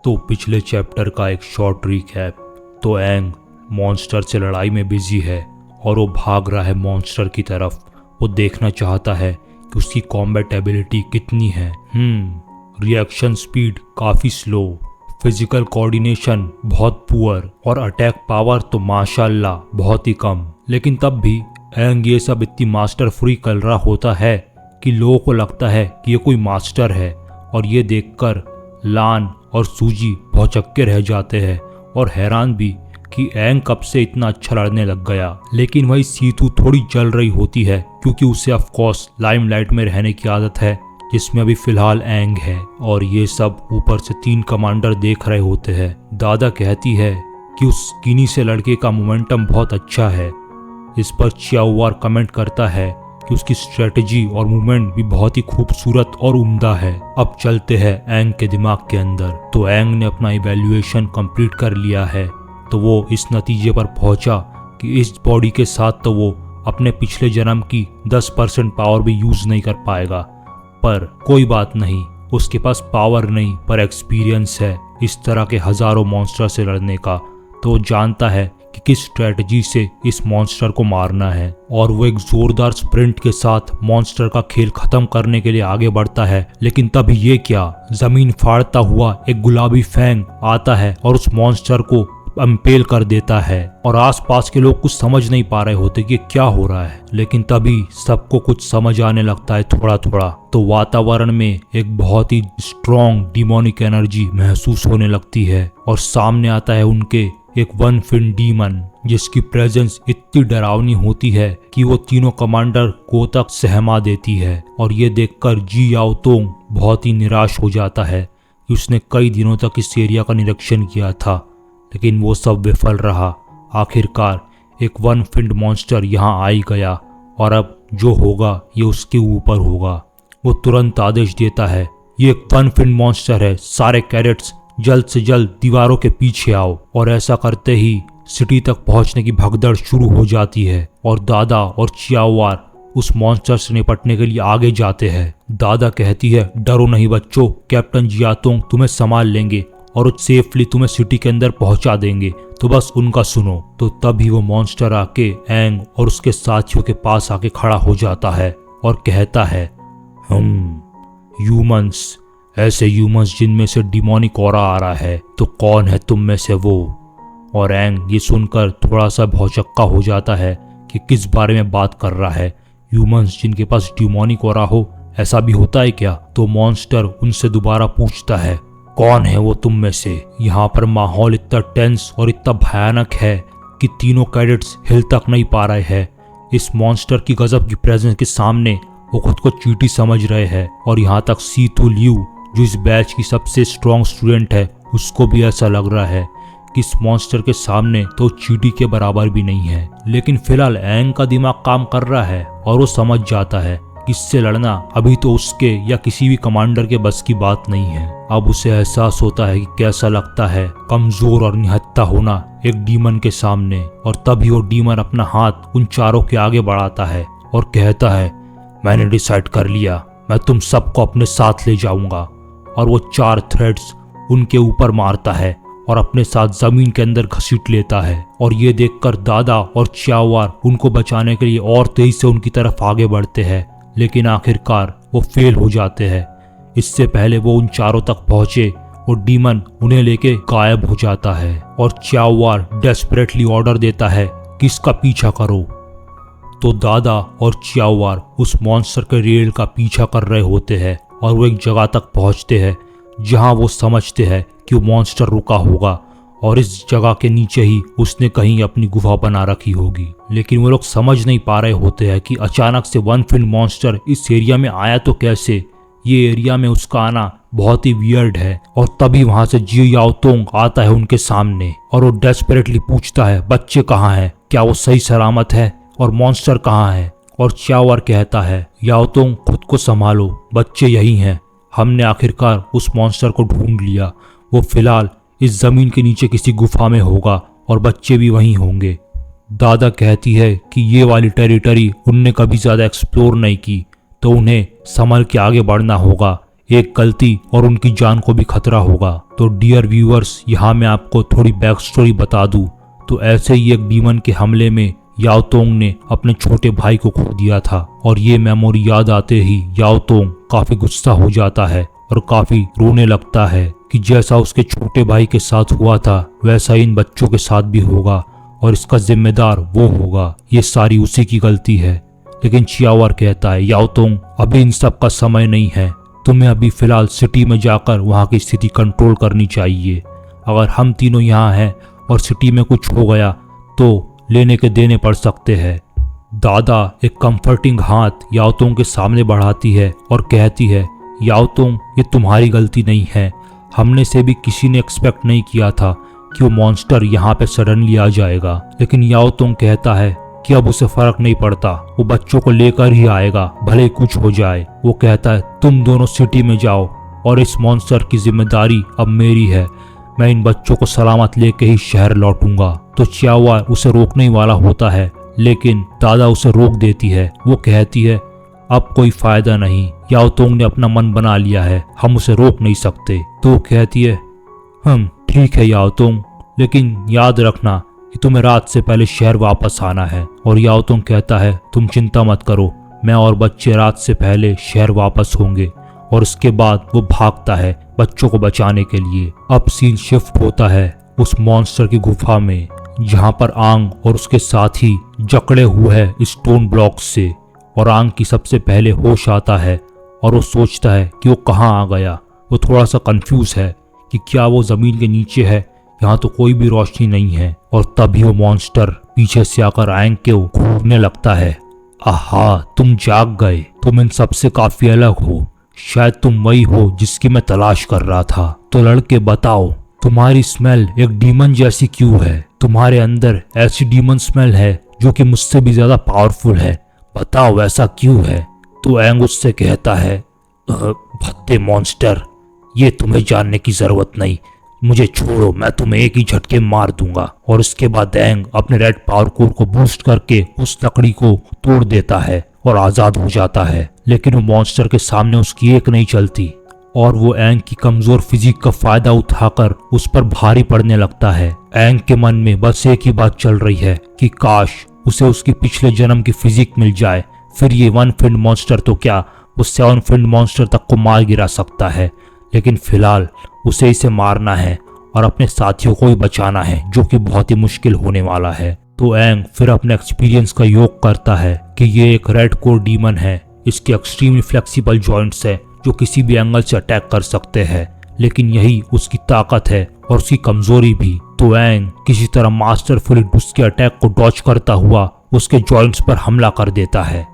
तो पिछले चैप्टर का एक शॉर्ट रिकैप। तो एंग मॉन्स्टर से लड़ाई में बिजी है और वो भाग रहा है मॉन्स्टर की तरफ। वो देखना चाहता है कि उसकी कॉम्बैट एबिलिटी कितनी है। रिएक्शन स्पीड काफ़ी स्लो, फिजिकल कोऑर्डिनेशन बहुत पुअर और अटैक पावर तो माशाल्लाह बहुत ही कम। लेकिन तब भी एंग ये सब इतनी मास्टर फ्री कर रहा होता है कि लोगों को लगता है कि ये कोई मास्टर है। और ये देखकर लान और सूजी भौचक्के रह जाते हैं और हैरान भी कि एंग कब से इतना अच्छा लड़ने लग गया। लेकिन वही सीतू थोड़ी जल रही होती है क्योंकि उसे ऑफ कोर्स लाइमलाइट में रहने की आदत है, जिसमें अभी फिलहाल एंग है। और ये सब ऊपर से 3 कमांडर देख रहे होते हैं। दादा कहती है कि उस कीनी से लड़के का मोमेंटम बहुत अच्छा है। इस पर चियाओवार कमेंट करता है कि उसकी स्ट्रेटजी और मूवमेंट भी बहुत ही खूबसूरत और उम्दा है। अब चलते हैं एंग के दिमाग के अंदर। तो एंग ने अपना इवैल्यूएशन कंप्लीट कर लिया है। तो वो इस नतीजे पर पहुंचा कि इस बॉडी के साथ तो वो अपने पिछले जन्म की 10% पावर भी यूज नहीं कर पाएगा। पर कोई बात नहीं, उसके पास पावर नहीं पर एक्सपीरियंस है इस तरह के हजारों मॉन्स्टर से लड़ने का। तो वो जानता है कि किस स्ट्रेटजी से इस मॉन्स्टर को मारना है। और वो एक जोरदार स्प्रिंट के साथ मॉन्स्टर का खेल खत्म करने के लिए आगे बढ़ता है। लेकिन तभी ये क्या, जमीन फाड़ता हुआ एक गुलाबी फैंग आता है और उस मॉन्स्टर को अंपेल कर देता है। और आसपास के लोग कुछ समझ नहीं पा रहे होते कि क्या हो रहा है। लेकिन तभी सबको कुछ समझ आने लगता है थोड़ा थोड़ा। तो वातावरण में एक बहुत ही स्ट्रॉन्ग डिमोनिक एनर्जी महसूस होने लगती है और सामने आता है उनके एक 1 फिन डीमन, जिसकी प्रेजेंस इतनी डरावनी होती है कि वो तीनों कमांडर को तक सहमा देती है। और ये देखकर जी याओतोंग बहुत ही निराश हो जाता है कि उसने कई दिनों तक इस एरिया का निरीक्षण किया था, लेकिन वो सब विफल रहा। आखिरकार एक 1 फिन्ड मॉन्स्टर यहाँ आ ही गया और अब जो होगा ये उसके ऊपर होगा। वो तुरंत आदेश देता है, ये एक 1 फिन्ड मॉन्स्टर है, सारे कैडेट्स जल्द से जल्द दीवारों के पीछे आओ। और ऐसा करते ही सिटी तक पहुंचने की भगदड़ शुरू हो जाती है और दादा और चियाओवार उस मॉन्स्टर से निपटने के लिए आगे जाते हैं। दादा कहती है, डरो नहीं बच्चों, कैप्टन जियातोंग तुम्हें संभाल लेंगे और सेफली तुम्हें सिटी के अंदर पहुंचा देंगे, तो बस उनका सुनो। तो तभी वो मॉन्स्टर आके एंग और उसके साथियों के पास आके खड़ा हो जाता है और कहता है, ह्यूमंस, ऐसे ह्यूमंस जिनमें से डिमोनिक ऑरा आ रहा है, तो कौन है तुम में से वो? और एंग ये सुनकर थोड़ा सा भौचक्का हो जाता है कि किस बारे में बात कर रहा है। ह्यूमंस जिनके पास डिमोनिक ऑरा हो, ऐसा भी होता है क्या? तो मॉन्स्टर उनसे दोबारा पूछता है, कौन है वो तुम में से? यहाँ पर माहौल इतना टेंस और इतना भयानक है कि तीनों कैडेट्स हिल तक नहीं पा रहे हैं। इस मॉन्स्टर की गजब की प्रेजेंस के सामने वो खुद को चींटी समझ रहे हैं। और यहाँ तक सीतू लियू, जो इस बैच की सबसे स्ट्रॉन्ग स्टूडेंट है, उसको भी ऐसा लग रहा है कि इस मॉन्स्टर के सामने तो चींटी के बराबर भी नहीं है। लेकिन फिलहाल एंग का दिमाग काम कर रहा है और वो समझ जाता है कि इससे लड़ना अभी तो उसके या किसी भी कमांडर के बस की बात नहीं है। अब उसे एहसास होता है कि कैसा लगता है कमजोर और निहत्था होना एक डीमन के सामने। और तभी वो डीमन अपना हाथ उन चारों के आगे बढ़ाता है और कहता है, मैंने डिसाइड कर लिया, मैं तुम सबको अपने साथ ले जाऊंगा। और वो 4 थ्रेड्स उनके ऊपर मारता है और अपने साथ जमीन के अंदर घसीट लेता है। और ये देखकर दादा और चियाओवार उनको बचाने के लिए और तेजी से उनकी तरफ आगे बढ़ते हैं, लेकिन आखिरकार वो फेल हो जाते हैं। इससे पहले वो उन चारों तक पहुंचे, वो डीमन उन्हें लेके गायब हो जाता है। और चियाओवार डेस्परेटली ऑर्डर देता है कि इसका पीछा करो। तो दादा और चियाओवार उस मॉन्स्टर के रेल का पीछा कर रहे होते हैं और वो एक जगह तक पहुंचते हैं जहां वो समझते हैं कि वो मॉन्स्टर रुका होगा और इस जगह के नीचे ही उसने कहीं अपनी गुफा बना रखी होगी। लेकिन वो लोग समझ नहीं पा रहे होते हैं कि अचानक से 1 फिन्ड मॉन्स्टर इस एरिया में आया तो कैसे। ये एरिया में उसका आना बहुत ही वियर्ड है। और तभी वहां से जी याओतोंग आता है उनके सामने और वो डेस्परेटली पूछता है, बच्चे कहाँ हैं? क्या वो सही सलामत है? और मॉन्स्टर कहाँ है? और चियाओवार कहता है, याओतोंग खुद को संभालो, बच्चे यही हैं। हमने आखिरकार उस मॉन्स्टर को ढूंढ लिया। वो फिलहाल इस जमीन के नीचे किसी गुफा में होगा और बच्चे भी वहीं होंगे। दादा कहती है कि ये वाली टेरिटरी उनने कभी ज्यादा एक्सप्लोर नहीं की, तो उन्हें संभल के आगे बढ़ना होगा। एक गलती और उनकी जान को भी खतरा होगा। तो डियर व्यूअर्स, यहाँ मैं आपको थोड़ी बैक स्टोरी बता दूं तो ऐसे ही एक डीमन के हमले में याओ तोंग ने अपने छोटे भाई को खो दिया था और ये मेमोरी याद आते ही याओ तोंग काफी गुस्सा हो जाता है और काफी रोने लगता है कि जैसा उसके छोटे भाई के साथ हुआ था वैसा इन बच्चों के साथ भी होगा और इसका जिम्मेदार वो होगा, ये सारी उसी की गलती है। लेकिन चियावर कहता है याओ तोंग अभी इन सब का समय नहीं है, तुम्हें अभी फिलहाल सिटी में जाकर वहाँ की स्थिति कंट्रोल करनी चाहिए। अगर हम तीनों यहाँ हैं और सिटी में कुछ हो गया तो लेने के देने पड़ सकते हैं। दादा एक कंफर्टिंग हाथ याओ तोंग के सामने बढ़ाती है और कहती है याओ तोंग ये तुम्हारी गलती नहीं है, हमने से भी किसी ने एक्सपेक्ट नहीं किया था कि वो मॉन्स्टर यहाँ पे सडनली आ जाएगा। लेकिन याओ तोंग कहता है कि अब उसे फर्क नहीं पड़ता, वो बच्चों को लेकर ही आएगा भले कुछ हो जाए। वो कहता है तुम दोनों सिटी में जाओ और इस मॉन्स्टर की जिम्मेदारी अब मेरी है, मैं इन बच्चों को सलामत लेके ही शहर लौटूंगा। तो चियावा उसे रोकने वाला होता है लेकिन दादा उसे रोक देती है। वो कहती है अब कोई फायदा नहीं, याओ तोंग ने अपना मन बना लिया है, हम उसे रोक नहीं सकते। तो वो कहती है ठीक है याओ तोंग, लेकिन याद रखना कि तुम्हें रात से पहले शहर वापस आना है। और याओ तोंग कहता है तुम चिंता मत करो, मैं और बच्चे रात से पहले शहर वापस होंगे। और उसके बाद वो भागता है बच्चों को बचाने के लिए। अब सीन शिफ्ट होता है उस मॉन्स्टर की गुफा में जहां पर आंग और उसके साथी जकड़े हुए हैं स्टोन ब्लॉक्स से। और आंग की सबसे पहले होश आता है और वो सोचता है कि वो कहाँ आ गया। वो थोड़ा सा कंफ्यूज है कि क्या वो जमीन के नीचे है, यहाँ तो कोई भी रोशनी नहीं है। और तभी वो मॉन्स्टर पीछे से आकर आंग के घूरने लगता है। आहा तुम जाग गए, तुम इन सबसे काफी अलग हो, शायद तुम वही हो जिसकी मैं तलाश कर रहा था। तो लड़के बताओ तुम्हारी स्मेल एक डीमन जैसी क्यों है, तुम्हारे अंदर ऐसी डीमन स्मेल है जो कि मुझसे भी ज्यादा पावरफुल है, बताओ ऐसा क्यों है। तो एंग उससे कहता है भद्दे मॉन्स्टर, ये तुम्हें जानने की जरूरत नहीं, मुझे छोड़ो, मैं तुम्हें एक ही झटके मार दूंगा। और उसके बाद एंग अपने रेड पावर कोर को बूस्ट करके उस लकड़ी को तोड़ देता है और आजाद हो जाता है। लेकिन वो मॉन्स्टर के सामने उसकी एक नहीं चलती और वो एंग की कमजोर फिजिक का फायदा उठाकर उस पर भारी पड़ने लगता है। एंग के मन में बस एक ही बात चल रही है कि काश उसे उसकी पिछले जन्म की फिजिक मिल जाए, फिर ये वन फिंड मॉन्स्टर तो क्या वो सेवन फिंड मॉन्स्टर तक को मार गिरा सकता है। लेकिन फिलहाल उसे इसे मारना है और अपने साथियों को भी बचाना है, जो कि बहुत ही मुश्किल होने वाला है। तो एंग फिर अपने एक्सपीरियंस का योग करता है कि ये एक रेड कोर डीमन है, इसके एक्सट्रीमली फ्लेक्सिबल जॉइंट्स है जो किसी भी एंगल से अटैक कर सकते हैं, लेकिन यही उसकी ताकत है और उसकी कमजोरी भी। तो एंग किसी तरह मास्टरफुली उसके अटैक को डॉच करता हुआ उसके जॉइंट्स पर हमला कर देता है।